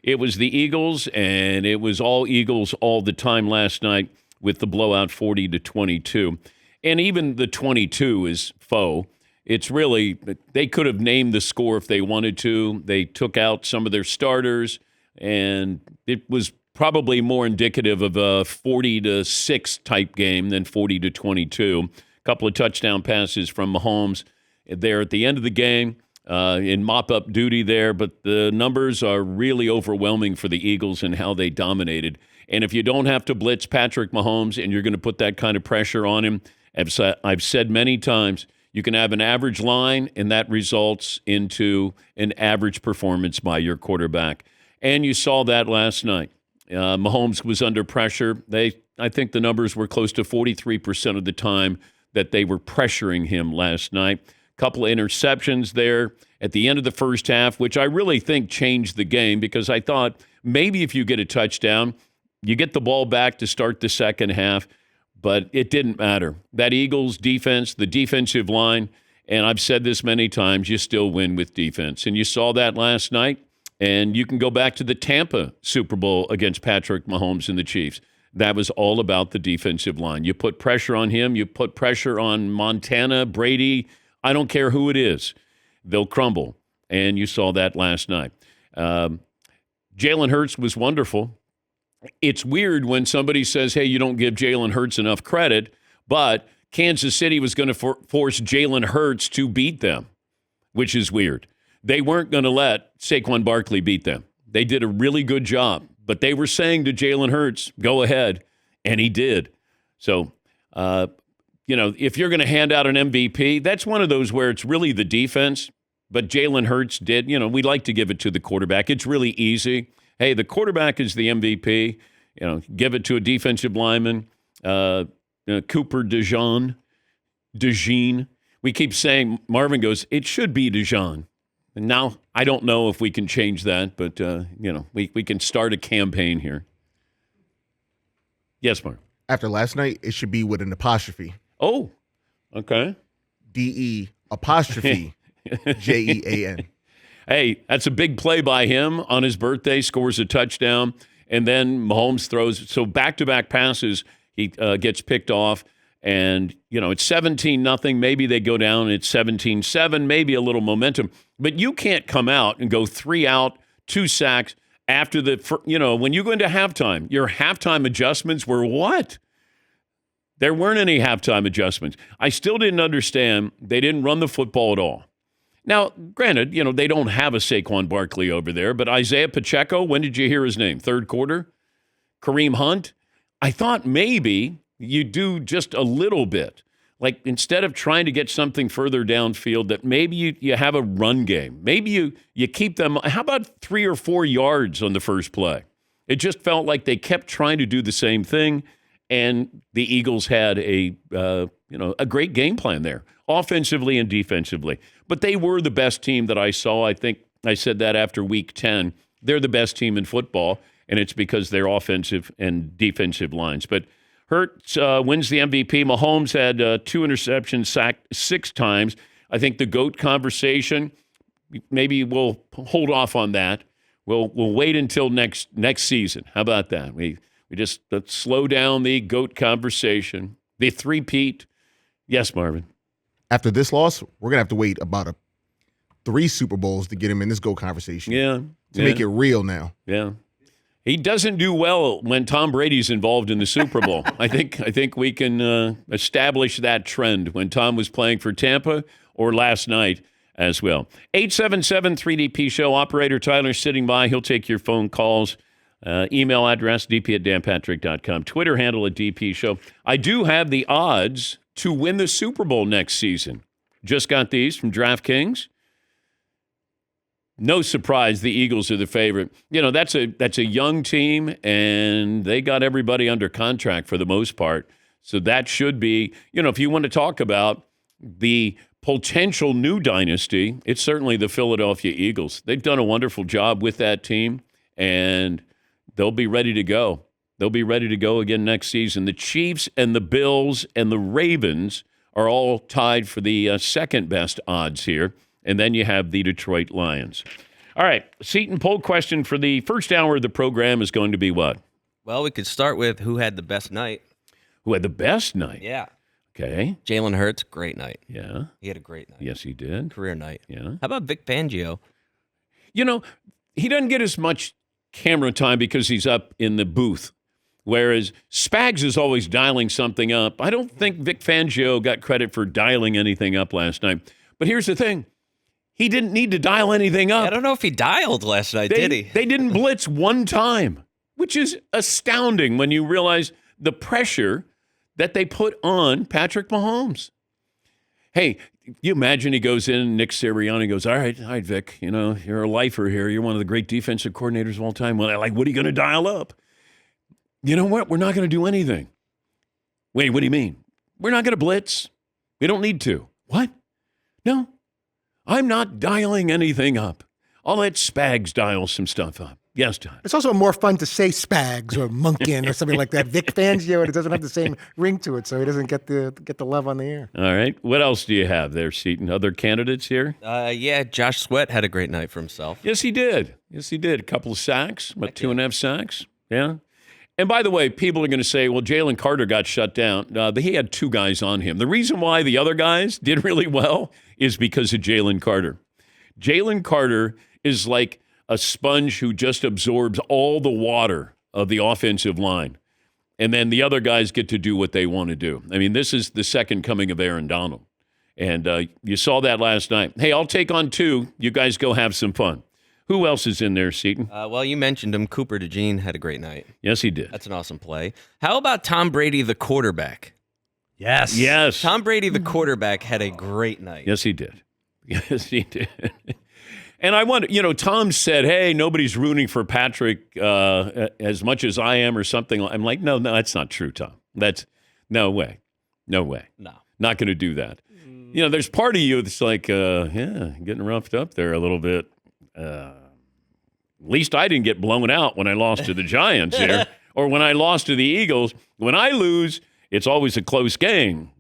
It was the Eagles, and it was all Eagles all the time last night with the blowout 40-22. And even the 22 is faux. It's really, they could have named the score if they wanted to. They took out some of their starters, and it was probably more indicative of a 40-6 type game than 40-22. A couple of touchdown passes from Mahomes there at the end of the game in mop-up duty there, but the numbers are really overwhelming for the Eagles and how they dominated. And if you don't have to blitz Patrick Mahomes and you're going to put that kind of pressure on him, I've said many times, you can have an average line, and that results into an average performance by your quarterback. And you saw that last night. Mahomes was under pressure. I think the numbers were close to 43% of the time that they were pressuring him last night. Couple of interceptions there at the end of the first half, which I really think changed the game because I thought maybe if you get a touchdown, you get the ball back to start the second half, but it didn't matter. That Eagles defense, the defensive line, and I've said this many times, you still win with defense. And you saw that last night, and you can go back to the Tampa Super Bowl against Patrick Mahomes and the Chiefs. That was all about the defensive line. You put pressure on him, you put pressure on Montana, Brady, I don't care who it is. They'll crumble. And you saw that last night. Jalen Hurts was wonderful. It's weird when somebody says, hey, you don't give Jalen Hurts enough credit, but Kansas City was going to force Jalen Hurts to beat them, which is weird. They weren't going to let Saquon Barkley beat them. They did a really good job, but they were saying to Jalen Hurts, go ahead, and he did. So, if you're going to hand out an MVP, that's one of those where it's really the defense, but Jalen Hurts did. We like to give it to the quarterback. It's really easy. Hey, the quarterback is the MVP. Give it to a defensive lineman, Cooper DeJean. We keep saying, Marvin goes, it should be DeJean. And now I don't know if we can change that, but, we can start a campaign here. Yes, Mark. After last night, it should be with an apostrophe. Oh, okay. D-E apostrophe J-E-A-N. Hey, that's a big play by him on his birthday, scores a touchdown, and then Mahomes throws. So back-to-back passes, he gets picked off, and, it's 17-0. Maybe they go down, it's 17-7, maybe a little momentum. But you can't come out and go 3 out, 2 sacks after when you go into halftime. Your halftime adjustments were what? There weren't any halftime adjustments. I still didn't understand. They didn't run the football at all. Now, granted, they don't have a Saquon Barkley over there, but Isaiah Pacheco, when did you hear his name? Third quarter? Kareem Hunt? I thought maybe you do just a little bit. Like, instead of trying to get something further downfield, that maybe you have a run game. Maybe you keep them. How about 3 or 4 yards on the first play? It just felt like they kept trying to do the same thing. And the Eagles had a great game plan there, offensively and defensively. But they were the best team that I saw. I think I said that after Week 10. They're the best team in football, and it's because they're offensive and defensive lines. But Hurts wins the MVP. Mahomes had 2 interceptions, sacked 6 times. I think the GOAT conversation, maybe we'll hold off on that. We'll wait until next season. How about that? Let's slow down the GOAT conversation. The three-peat. Yes, Marvin. After this loss, we're going to have to wait about 3 Super Bowls to get him in this GOAT conversation. Yeah. To make it real now. Yeah. He doesn't do well when Tom Brady's involved in the Super Bowl. I think we can establish that trend when Tom was playing for Tampa or last night as well. 877-3DP-SHOW. Operator Tyler sitting by. He'll take your phone calls. Email address, dp@danpatrick.com. Twitter handle @DP Show. I do have the odds to win the Super Bowl next season. Just got these from DraftKings. No surprise, the Eagles are the favorite. That's a young team, and they got everybody under contract for the most part. So that should be, if you want to talk about the potential new dynasty, it's certainly the Philadelphia Eagles. They've done a wonderful job with that team, and they'll be ready to go. They'll be ready to go again next season. The Chiefs and the Bills and the Ravens are all tied for the second best odds here. And then you have the Detroit Lions. All right, Seton, poll question for the first hour of the program is going to be what? Well, we could start with who had the best night. Who had the best night? Yeah. Okay. Jalen Hurts, great night. Yeah. He had a great night. Yes, he did. Career night. Yeah. How about Vic Fangio? You know, he doesn't get as much camera time because he's up in the booth, whereas Spags is always dialing something up. I don't think Vic Fangio got credit for dialing anything up last night. But here's the thing. He didn't need to dial anything up. I don't know if he dialed last night, did he? They didn't blitz one time, which is astounding when you realize the pressure that they put on Patrick Mahomes. Hey, you imagine he goes in, Nick Sirianni goes, all right, Vic, you're a lifer here. You're one of the great defensive coordinators of all time. Well, what are you going to dial up? You know what? We're not going to do anything. Wait, what do you mean? We're not going to blitz. We don't need to. What? No, I'm not dialing anything up. I'll let Spags dial some stuff up. Yes, Todd. It's also more fun to say Spags or Munkin or something like that. Vic Fangio, and it doesn't have the same ring to it, so he doesn't get the love on the air. All right. What else do you have there, Seton? Other candidates here? Yeah, Josh Sweat had a great night for himself. Yes, he did. A couple of sacks, 2.5 sacks. Yeah. And by the way, people are going to say, well, Jalen Carter got shut down. He had 2 guys on him. The reason why the other guys did really well is because of Jalen Carter. Jalen Carter is like a sponge who just absorbs all the water of the offensive line. And then the other guys get to do what they want to do. I mean, this is the second coming of Aaron Donald. And you saw that last night. Hey, I'll take on 2. You guys go have some fun. Who else is in there, Seton? Well, you mentioned him. Cooper DeJean had a great night. Yes, he did. That's an awesome play. How about Tom Brady, the quarterback? Yes. Tom Brady, the quarterback, had a great night. Yes, he did. Yes, he did. And I wonder, Tom said, hey, nobody's rooting for Patrick as much as I am or something. I'm like, no, that's not true, Tom. That's no way. No way. No. Not going to do that. There's part of you that's like, getting roughed up there a little bit. At least I didn't get blown out when I lost to the Giants here or when I lost to the Eagles. When I lose, it's always a close game.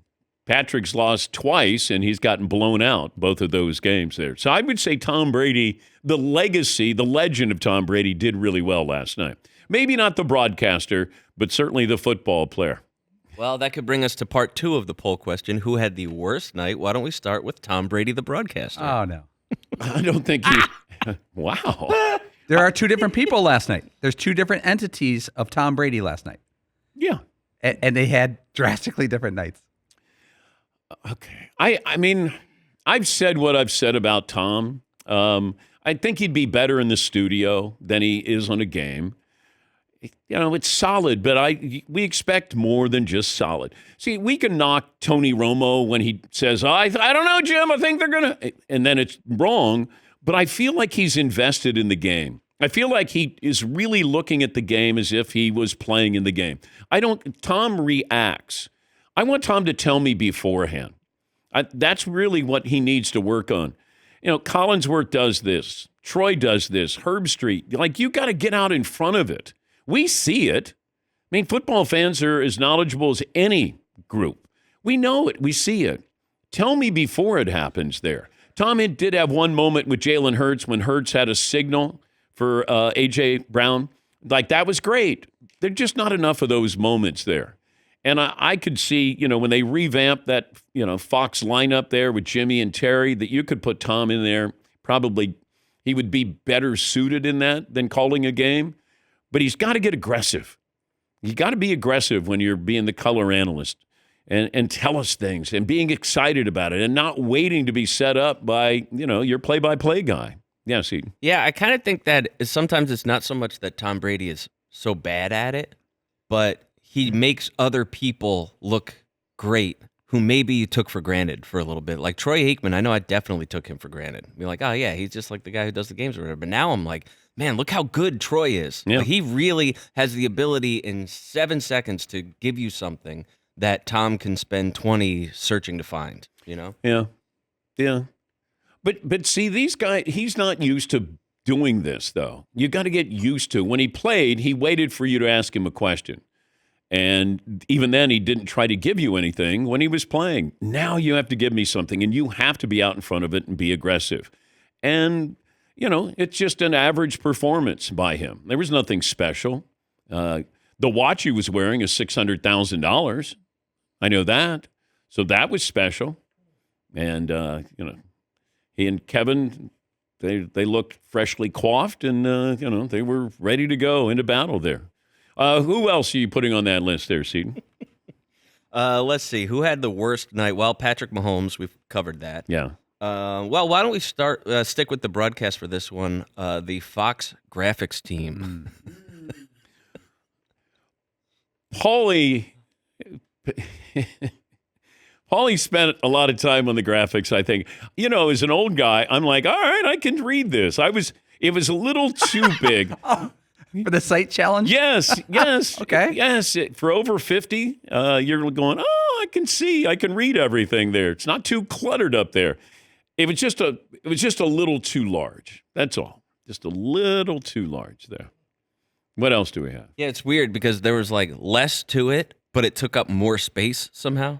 Patrick's lost twice, and he's gotten blown out both of those games there. So I would say Tom Brady, the legacy, the legend of Tom Brady, did really well last night. Maybe not the broadcaster, but certainly the football player. Well, that could bring us to part 2 of the poll question. Who had the worst night? Why don't we start with Tom Brady, the broadcaster? Oh, no. I don't think he... Wow. There are 2 different people last night. There's 2 different entities of Tom Brady last night. Yeah. And they had drastically different nights. Okay. I mean, I've said what I've said about Tom. I think he'd be better in the studio than he is on a game. It's solid, but we expect more than just solid. See, we can knock Tony Romo when he says, I don't know, Jim, I think they're going to, and then it's wrong, but I feel like he's invested in the game. I feel like he is really looking at the game as if he was playing in the game. Tom reacts. I want Tom to tell me beforehand. That's really what he needs to work on. Collinsworth does this. Troy does this. Herb Street. You got to get out in front of it. We see it. I mean, football fans are as knowledgeable as any group. We know it. We see it. Tell me before it happens there. Tom did have one moment with Jalen Hurts when Hurts had a signal for A.J. Brown. That was great. There's just not enough of those moments there. And I could see, when they revamp that, Fox lineup there with Jimmy and Terry, that you could put Tom in there. Probably he would be better suited in that than calling a game. But he's got to get aggressive. You got to be aggressive when you're being the color analyst and tell us things and being excited about it and not waiting to be set up by, your play-by-play guy. Yeah, see. Yeah, I kind of think that sometimes it's not so much that Tom Brady is so bad at it, but he makes other people look great who maybe you took for granted for a little bit. Like Troy Aikman, I know I definitely took him for granted. Be like, oh, yeah, he's just like the guy who does the games or whatever. But now I'm like, man, look how good Troy is. Yeah. He really has the ability in 7 seconds to give you something that Tom can spend 20 searching to find, Yeah. Yeah. But see, these guys, he's not used to doing this, though. You got to get used to. When he played, he waited for you to ask him a question. And even then, he didn't try to give you anything when he was playing. Now you have to give me something, and you have to be out in front of it and be aggressive. And, it's just an average performance by him. There was nothing special. The watch he was wearing is $600,000. I know that. So that was special. And, he and Kevin, they looked freshly coiffed and, they were ready to go into battle there. Who else are you putting on that list there, Seton? Let's see. Who had the worst night? Well, Patrick Mahomes. We've covered that. Yeah. Well, why don't we stick with the broadcast for this one? The Fox graphics team. Paulie spent a lot of time on the graphics, I think. As an old guy, I'm like, all right, I can read this. It was a little too big. For the site challenge? Yes. Okay. Yes, for over 50, you're going, I can read everything there. It's not too cluttered up there. It was just a little too large. That's all. Just a little too large there. What else do we have? Yeah, it's weird because there was like less to it, but it took up more space somehow.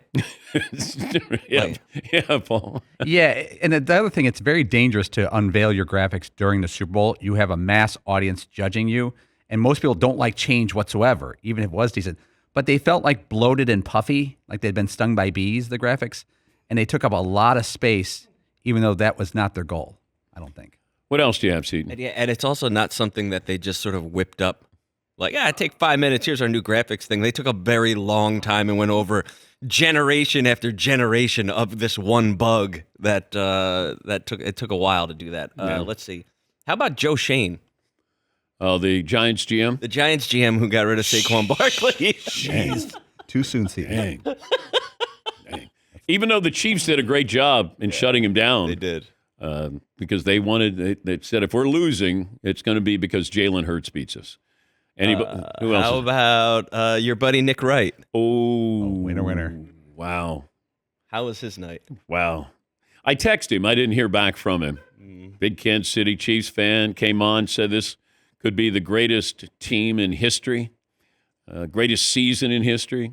Yeah, Paul. Yeah, and the other thing, it's very dangerous to unveil your graphics during the Super Bowl. You have a mass audience judging you, and most people don't like change whatsoever, even if it was decent. But they felt like bloated and puffy, like they'd been stung by bees, the graphics, and they took up a lot of space, even though that was not their goal, I don't think. What else do you have, Seton? And it's also not something that they just sort of whipped up. Like, take 5 minutes. Here's our new graphics thing. They took a very long time and went over generation after generation of this one bug that took a while to do that. Let's see. How about Joe Shane? Oh, the Giants GM? The Giants GM who got rid of Saquon Barkley. Jeez. Too soon, Steve. Dang. Even though the Chiefs did a great job in shutting him down. They did. Because they said if we're losing, it's going to be because Jalen Hurts beats us. Who else? How about your buddy Nick Wright? Oh, winner. Wow. How was his night? Wow. I texted him. I didn't hear back from him. Big Kansas City Chiefs fan, came on, said this could be the greatest team in history, greatest season in history.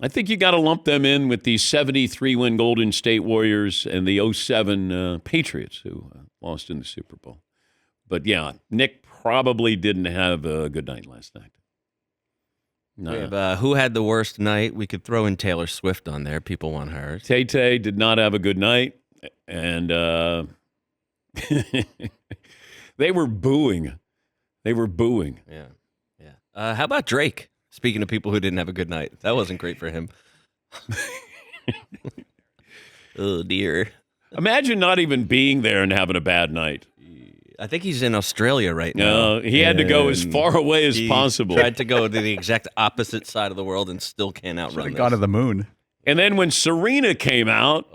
I think you got to lump them in with the 73-win Golden State Warriors and the 07 Patriots who lost in the Super Bowl. But, yeah, Nick probably didn't have a good night last night. No. Who had the worst night? We could throw in Taylor Swift on there. People want hers. Tay-Tay did not have a good night, and they were booing. Yeah. How about Drake? Speaking of people who didn't have a good night, that wasn't great for him. Oh, dear. Imagine not even being there and having a bad night. I think he's in Australia right now. No, he had to go as far away as possible. Tried to go to the exact opposite side of the world and still can't outrun this. Gone to the moon. And then when Serena came out,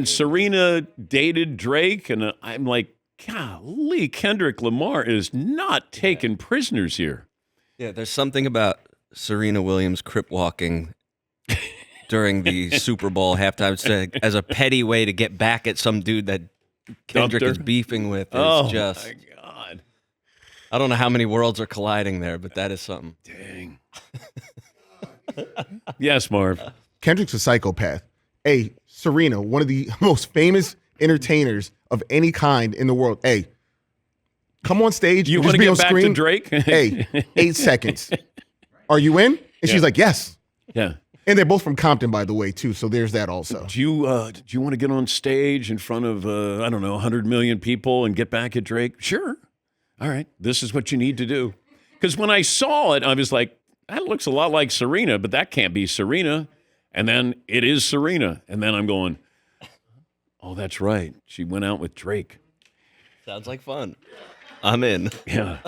Serena dated Drake, and I'm like, golly, Kendrick Lamar is not taking prisoners here. Yeah, there's something about Serena Williams crip walking during the Super Bowl halftime as a petty way to get back at some dude that Kendrick is beefing with. It's just, my God. I don't know how many worlds are colliding there, but that is something. Dang. Yes, Marv. Kendrick's a psychopath. Hey, Serena, one of the most famous entertainers of any kind in the world. Hey, come on stage. You want to get on back screen. to Drake? Hey, 8 seconds. Are you in? And she's like, yes. Yeah. And they're both from Compton, by the way, too. So there's that also. Do you want to get on stage in front of, 100 million people and get back at Drake? Sure. All right. This is what you need to do. Because when I saw it, I was like, that looks a lot like Serena, but that can't be Serena. And then it is Serena. And then I'm going, oh, that's right. She went out with Drake. Sounds like fun. I'm in. Yeah.